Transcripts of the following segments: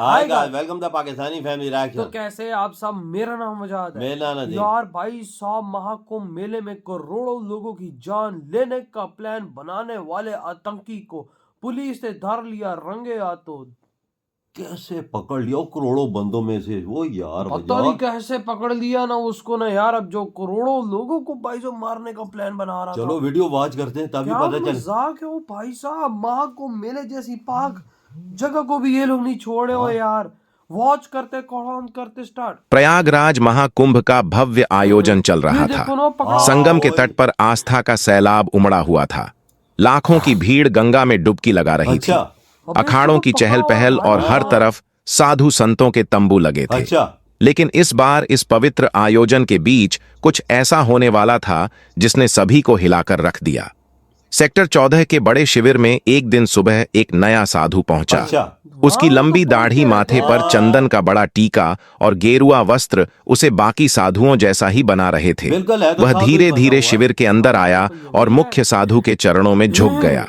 Hi guys, welcome the Pakistani family तो reaction. कैसे आप सब। मेरा नाम मजाद है। मेरा नाम यार भाई साहब, महाकुंभ मेले में करोड़ों लोगों की जान लेने का प्लान बनाने वाले आतंकी को पुलिस ने धर लिया रंगे हाथों। कैसे पकड़ लिया करोड़ों बंदों में से वो यार पता नहीं कैसे पकड़ लिया ना उसको ना यार। अब जो करोड़ों लोगों को भाई जो मारने का प्लान बना रहा था। चलो वीडियो वॉच करते हैं तभी क्या पता चले। मजाक है वो भाई साहब। महाकुंभ मेले जैसी पाक जगह को भी ये लोग नहीं छोड़े हो यार। वॉच करते कौन करते स्टार्ट। प्रयागराज महाकुंभ का भव्य आयोजन चल रहा था। संगम के तट पर आस्था का सैलाब उमड़ा हुआ था। लाखों की भीड़ गंगा में डुबकी लगा रही थी। अखाड़ों की चहल पहल और हर तरफ साधु संतों के तंबू लगे थे। लेकिन इस बार इस पवित्र आयोजन के बीच कुछ ऐसा होने वाला था जिसने सभी को हिलाकर रख दिया। सेक्टर 14 के बड़े शिविर में एक दिन सुबह एक नया साधु पहुंचा। उसकी लंबी दाढ़ी, माथे पर चंदन का बड़ा टीका और गेरुआ वस्त्र उसे बाकी साधुओं जैसा ही बना रहे थे। वह धीरे धीरे शिविर के अंदर आया और मुख्य साधु के चरणों में झुक गया।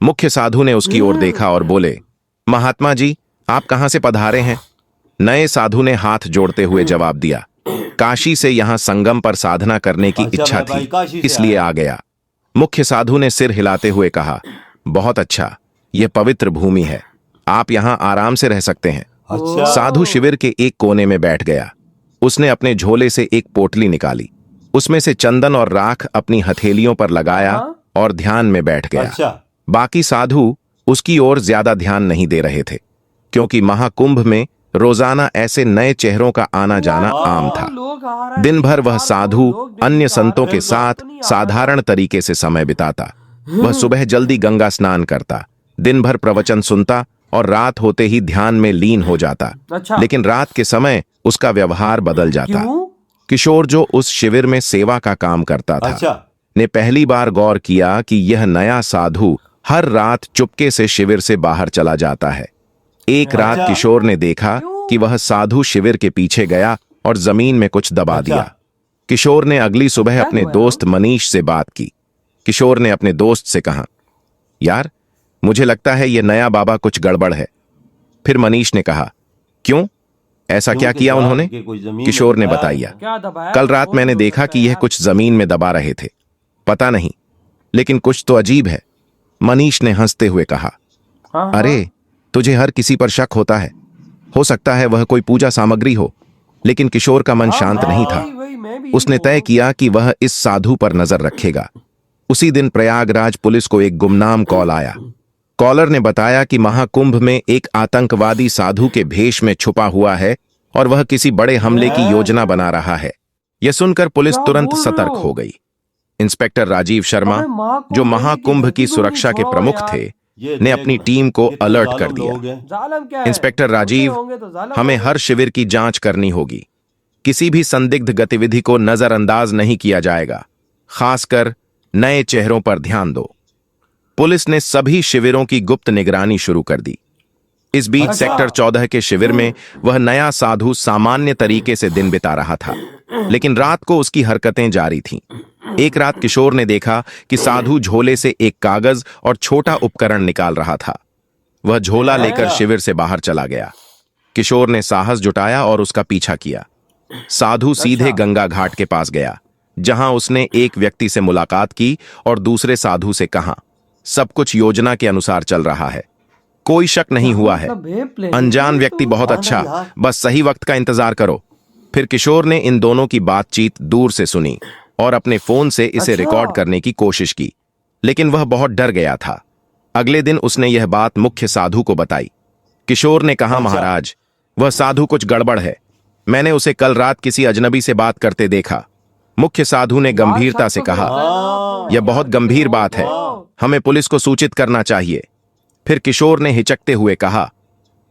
मुख्य साधु ने उसकी ओर देखा और बोले, महात्मा जी, आप कहां से पधारे हैं? नए साधु ने हाथ जोड़ते हुए जवाब दिया, काशी से यहां संगम पर साधना करने की इच्छा थी, इसलिए आ गया। मुख्य साधु ने सिर हिलाते हुए कहा, बहुत अच्छा, यह पवित्र भूमि है, आप यहां आराम से रह सकते हैं। साधु शिविर के एक कोने में बैठ गया। उसने अपने झोले से एक पोटली निकाली, उसमें से चंदन और राख अपनी हथेलियों पर लगाया और ध्यान में बैठ गया। बाकी साधु उसकी ओर ज्यादा ध्यान नहीं दे रहे थे, क्योंकि महाकुंभ में रोजाना ऐसे नए चेहरों का आना जाना आम था। दिन भर वह साधु अन्य संतों के साथ साधारण तरीके से समय बिताता। वह सुबह जल्दी गंगा स्नान करता, दिन भर प्रवचन सुनता और रात होते ही ध्यान में लीन हो जाता। लेकिन रात के समय उसका व्यवहार बदल जाता। किशोर, जो उस शिविर में सेवा का काम करता था, ने पहली बार गौर किया कि यह नया साधु हर रात चुपके से शिविर से बाहर चला जाता है। एक रात किशोर ने देखा कि वह साधु शिविर के पीछे गया और जमीन में कुछ दबा दिया। किशोर ने अगली सुबह अपने दोस्त मनीष से बात की। किशोर ने अपने दोस्त से कहा, यार, मुझे लगता है यह नया बाबा कुछ गड़बड़ है। फिर मनीष ने कहा, क्यों, ऐसा क्या किया उन्होंने? किशोर ने बताया, कल रात मैंने देखा कि यह कुछ जमीन में दबा रहे थे, पता नहीं, लेकिन कुछ तो अजीब है। मनीष ने हंसते हुए कहा, अरे, तुझे हर किसी पर शक होता है, हो सकता है वह कोई पूजा सामग्री हो। लेकिन किशोर का मन शांत नहीं था। उसने तय किया कि वह इस साधु पर नजर रखेगा। उसी दिन प्रयागराज पुलिस को एक गुमनाम कॉल आया। कॉलर ने बताया कि महाकुंभ में एक आतंकवादी साधु के भेष में छुपा हुआ है और वह किसी बड़े हमले की योजना बना रहा है। यह सुनकर पुलिस तुरंत सतर्क हो गई। इंस्पेक्टर राजीव शर्मा, जो महाकुंभ की सुरक्षा के प्रमुख थे, ने अपनी टीम को अलर्ट कर दिया। इंस्पेक्टर राजीव, हमें हर शिविर की जांच करनी होगी। किसी भी संदिग्ध गतिविधि को नजरअंदाज नहीं किया जाएगा, खासकर नए चेहरों पर ध्यान दो। पुलिस ने सभी शिविरों की गुप्त निगरानी शुरू कर दी। इस बीच सेक्टर 14 के शिविर में वह नया साधु सामान्य तरीके से दिन बिता रहा था, लेकिन रात को उसकी हरकतें जारी थीं। एक रात किशोर ने देखा कि साधु झोले से एक कागज और छोटा उपकरण निकाल रहा था। वह झोला लेकर शिविर से बाहर चला गया। किशोर ने साहस जुटाया और उसका पीछा किया। साधु सीधे गंगा घाट के पास गया, जहां उसने एक व्यक्ति से मुलाकात की और दूसरे साधु से कहा, सब कुछ योजना के अनुसार चल रहा है, कोई शक नहीं हुआ है। अनजान व्यक्ति बहुत अच्छा, बस सही वक्त का इंतजार करो। फिर किशोर ने इन दोनों की बातचीत दूर से सुनी और अपने फोन से इसे रिकॉर्ड करने की कोशिश की, लेकिन वह बहुत डर गया था। अगले दिन उसने यह बात मुख्य साधु को बताई। किशोर ने कहा, महाराज, वह साधु कुछ गड़बड़ है, मैंने उसे कल रात किसी अजनबी से बात करते देखा। मुख्य साधु ने गंभीरता से कहा, यह बहुत गंभीर बात है, हमें पुलिस को सूचित करना चाहिए। फिर किशोर ने हिचकते हुए कहा,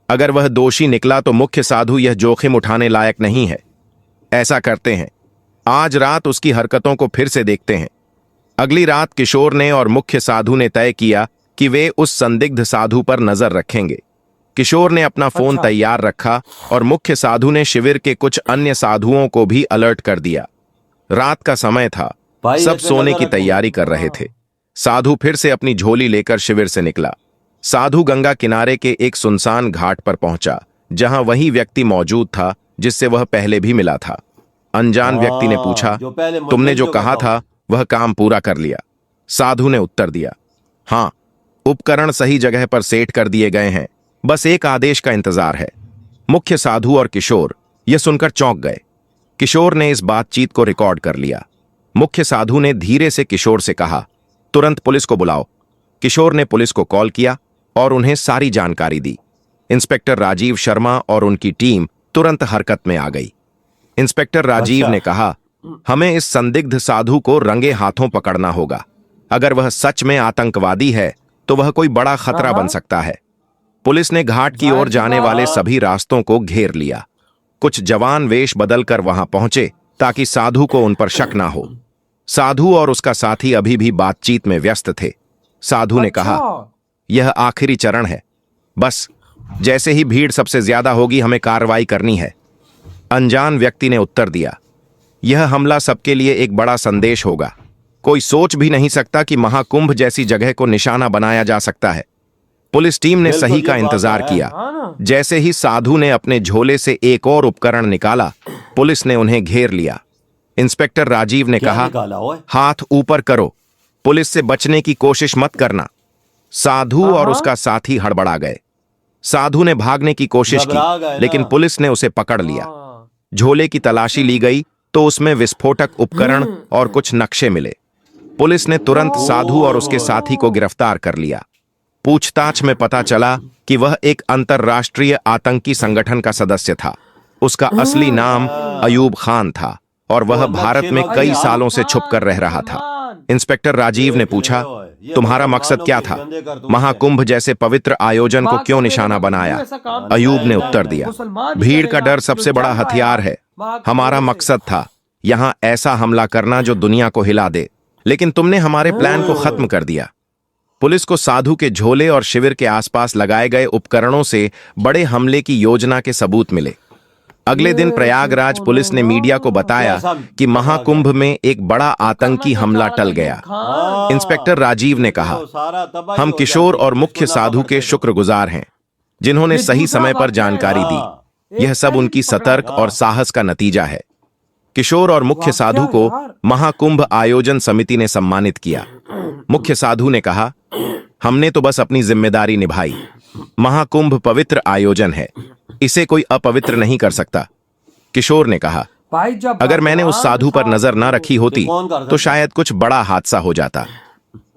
अगर वह दोषी निकला तो मुख्य साधु यह जोखिम उठाने लायक नहीं है। ऐसा करते हैं, आज रात उसकी हरकतों को फिर से देखते हैं। अगली रात किशोर ने और मुख्य साधु ने तय किया कि वे उस संदिग्ध साधु पर नजर रखेंगे। किशोर ने अपना फोन तैयार रखा और मुख्य साधु ने शिविर के कुछ अन्य साधुओं को भी अलर्ट कर दिया। रात का समय था, सब सोने की तैयारी कर रहे थे। साधु फिर से अपनी झोली लेकर शिविर से निकला। साधु गंगा किनारे के एक सुनसान घाट पर पहुंचा, जहां वही व्यक्ति मौजूद था जिससे वह पहले भी मिला था। अनजान व्यक्ति ने पूछा, जो पहले तुमने जो का कहा था वह काम पूरा कर लिया? साधु ने उत्तर दिया, हाँ, उपकरण सही जगह पर सेट कर दिए गए हैं, बस एक आदेश का इंतजार है। मुख्य साधु और किशोर यह सुनकर चौंक गए। किशोर ने इस बातचीत को रिकॉर्ड कर लिया। मुख्य साधु ने धीरे से किशोर से कहा, तुरंत पुलिस को बुलाओ। किशोर ने पुलिस को कॉल किया और उन्हें सारी जानकारी दी। इंस्पेक्टर राजीव शर्मा और उनकी टीम तुरंत हरकत में आ गई। इंस्पेक्टर राजीव ने कहा, हमें इस संदिग्ध साधु को रंगे हाथों पकड़ना होगा। अगर वह सच में आतंकवादी है तो वह कोई बड़ा खतरा बन सकता है। पुलिस ने घाट की ओर जाने वाले सभी रास्तों को घेर लिया। कुछ जवान वेश बदलकर वहां पहुंचे ताकि साधु को उन पर शक ना हो। साधु और उसका साथी अभी भी बातचीत में व्यस्त थे। साधु ने कहा, यह आखिरी चरण है, बस जैसे ही भीड़ सबसे ज्यादा होगी हमें कार्रवाई करनी है। अनजान व्यक्ति ने उत्तर दिया, यह हमला सबके लिए एक बड़ा संदेश होगा। कोई सोच भी नहीं सकता कि महाकुंभ जैसी जगह को निशाना बनाया जा सकता है। पुलिस टीम ने सही का इंतजार किया। जैसे ही साधु ने अपने झोले से एक और उपकरण निकाला, पुलिस ने उन्हें घेर लिया। इंस्पेक्टर राजीव ने कहा, हाथ ऊपर करो, पुलिस से बचने की कोशिश मत करना। साधु और उसका साथी हड़बड़ा गए। साधु ने भागने की कोशिश की, लेकिन पुलिस ने उसे पकड़ लिया। झोले की तलाशी ली गई तो उसमें विस्फोटक उपकरण और कुछ नक्शे मिले। पुलिस ने तुरंत साधु और उसके साथी को गिरफ्तार कर लिया। पूछताछ में पता चला कि वह एक अंतर्राष्ट्रीय आतंकी संगठन का सदस्य था। उसका असली नाम अयूब खान था और वह भारत में कई सालों से छुप कर रह रहा था। इंस्पेक्टर राजीव ने पूछा, तुम्हारा मकसद क्या था? महाकुंभ जैसे पवित्र आयोजन को क्यों निशाना बनाया? अयूब ने उत्तर दिया, भीड़ का डर सबसे बड़ा हथियार है। हमारा मकसद था यहां ऐसा हमला करना जो दुनिया को हिला दे, लेकिन तुमने हमारे प्लान को खत्म कर दिया। पुलिस को साधु के झोले और शिविर के आसपास लगाए गए उपकरणों से बड़े हमले की योजना के सबूत मिले। अगले दिन प्रयागराज पुलिस ने मीडिया को बताया कि महाकुंभ में एक बड़ा आतंकी हमला टल गया। इंस्पेक्टर राजीव ने कहा, हम किशोर और मुख्य साधु के शुक्रगुजार हैं, जिन्होंने सही समय पर जानकारी दी। यह सब उनकी सतर्क और साहस का नतीजा है। किशोर और मुख्य साधु को महाकुंभ आयोजन समिति ने सम्मानित किया। मुख्य साधु ने कहा, हमने तो बस अपनी जिम्मेदारी निभाई। महाकुंभ पवित्र आयोजन है, इसे कोई अपवित्र नहीं कर सकता। किशोर ने कहा, अगर मैंने उस साधु पर नजर न रखी होती तो शायद कुछ बड़ा हादसा हो जाता।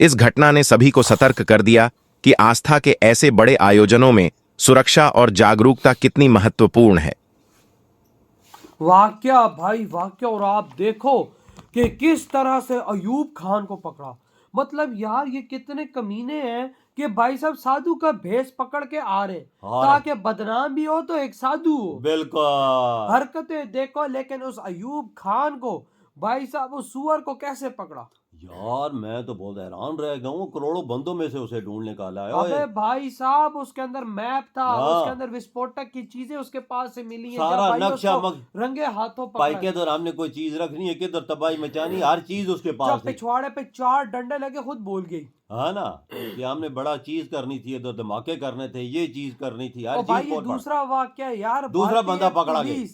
इस घटना ने सभी को सतर्क कर दिया कि आस्था के ऐसे बड़े आयोजनों में सुरक्षा और जागरूकता कितनी महत्वपूर्ण है। वाक्या भाई वाक्या। और आप देखो कि किस तरह से अयूब खान को पकड़ा। मतलब यार ये कितने कमीने हैं कि भाई साहब साधु का भेष पकड़ के आ रहे ताकि बदनाम भी हो तो एक साधु हो। बिल्कुल हरकतें देखो। लेकिन उस अयूब खान को भाई साहब उस सुअर को कैसे पकड़ा यार? मैं तो बहुत हैरान रह गया हूँ। करोड़ों बंदों में से उसे ढूंढ निकाला है। अबे भाई साहब उसके अंदर मैप था, उसके अंदर विस्फोटक की चीजें उसके पास से मिली हैं। सारा नक्शा रंगे हाथों भाई के दौरान हमने कोई चीज रखनी है, किधर तबाही मचानी, हर चीज उसके पास। पिछवाड़े पे 4 डंडे लगे खुद बोल गई, हाँ ना, कि हमने बड़ा चीज करनी थी, इधर धमाके करने थे, ये चीज करनी थी, हर भाई चीज। ये दूसरा वाक्य यार, दूसरा बंदा पकड़ा गया।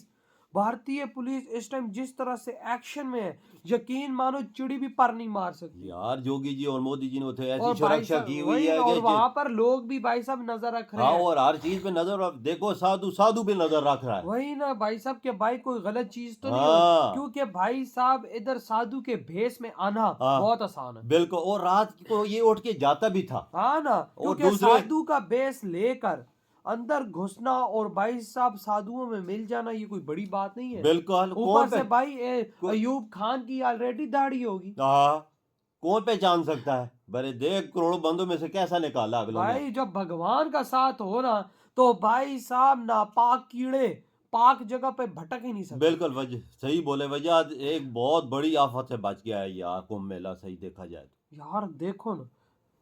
भारतीय पुलिस इस टाइम जिस तरह से एक्शन में है, यकीन मानो चिड़ी भी पर नहीं मार सकती यार। योगी जी और मोदी जी ने तो ऐसी सुरक्षा की हुई है और वहाँ पर लोग भी भाई साहब नजर रख रहे हैं। और हर चीज पे नजर देखो, साधु पे नजर रख रहा है। वही ना भाई साहब के भाई कोई गलत चीज तो नहीं हो, क्योंकि भाई साहब इधर साधु के भेष में आना बहुत आसान है। बिल्कुल। और रात को ये उठ के जाता भी था। हाँ ना, क्योंकि साधु का भेष लेकर अंदर घुसना और भाई साहब साधुओं में मिल जाना ये कोई बड़ी बात नहीं है। बिल्कुल। ऊपर से भाई अयूब खान की ऑलरेडी दाढ़ी होगी। कौन पहचान सकता है? बड़े देख करोड़ों बंदों में से कैसा निकाला अगले भाई। जब भगवान का साथ हो ना तो भाई साहब नापाक कीड़े पाक जगह पे भटक ही नहीं सकते। बिल्कुल सही बोले। वजह एक बहुत बड़ी आफत से बच गया है यार कुंभ मेला, सही देखा जाए तो। यार देखो ना,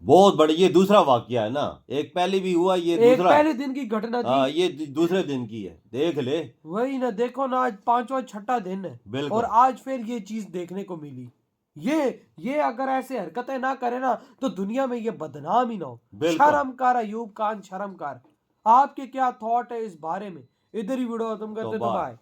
बहुत बड़ी। ये दूसरा वाकया है ना, एक पहले भी हुआ, ये दूसरा पहले दिन की घटना थी। ये दूसरे दिन की है, देख ले। वही ना, देखो ना, आज 5वां 6ठा दिन है और आज फिर ये चीज देखने को मिली। ये अगर ऐसे हरकतें ना करे ना तो दुनिया में ये बदनाम ही ना हो। शर्मकार अयूब खान, शर्मकार। आपके क्या थॉट है इस बारे में? इधर ही वीडियो खत्म करते, तो बाय। बाय।